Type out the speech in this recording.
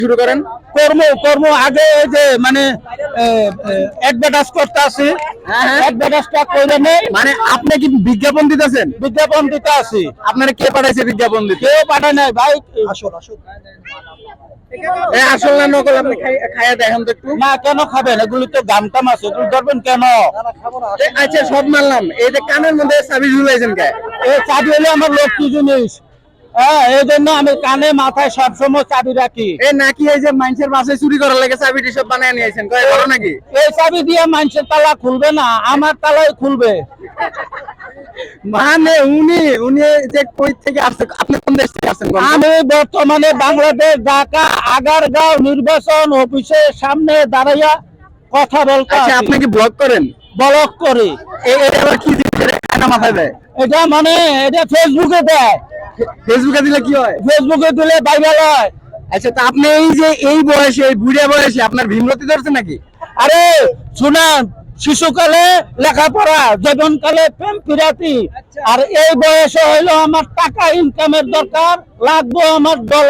শুরু করেন? কর্ম কর্ম আগে এই যে মানে অ্যাডভার্টাইজ করতে আসি, অ্যাডভার্টাইজটা করে নেই। মানে আপনি কি বিজ্ঞাপন দিতেছেন? বিজ্ঞাপন দিতে আসি। আপনারা কে পাঠাইছে বিজ্ঞাপন দিতে? কেউ পাঠায় নাই ভাই। আসল না নকল আপনি খাইয়া দেখেন তো একটু। না, কেন খাবেন? এগুলি তো দাম টাম আছে, এগুলো ধরবেন কেন? আচ্ছা সব মানলাম, এই যে কানের মধ্যে চাবি ঝুলাইছেন কে? এই চাবি হলো আমার লক্ষ্মী জিনিস। হ্যাঁ, এই জন্য আমি কানে মাথায় সবসময় চাবি রাখি। এই নাকি এই যে মানুষের বাসায় চুরি করার লাগে চাবিটি সব বানায় নিয়েছেন, কয় বড় নাকি? এই চাবি দিয়ে মানুষের তালা খুলবে না, আমার তালাই খুলবে। মানে উনি উনি যে কই থেকে আসছে, আপনি কোন দেশ থেকে আসছেন? আমি বর্তমানে বাংলাদেশ ঢাকা আগারগাঁও নির্বাচন অফিসের সামনে দাঁড়াইয়া কথা বলতে আচ্ছা, আছি। আপনি কি ব্লগ করেন? ব্লক করি। এটা আবার কি জিনিস? এটা কানা মাথায় দেয়? এটা মানে এটা ফেসবুকে দেয়। ফেসবুকে দিলে কি হয়? ফেসবুকে দিলে ভাইরাল হয়। আচ্ছা, তা আপনি এই যে এই বয়সে, এই বুড়া বয়সে আপনার ভীমরতি ধরছে নাকি? আরে শুনান, শিশুকালে লেখাপড়া, যৌবনকালে প্রেম পিরাতি, আর এই বয়সে হইলো আমার টাকা ইনকামের দরকার, লাগবে আমার ডলার।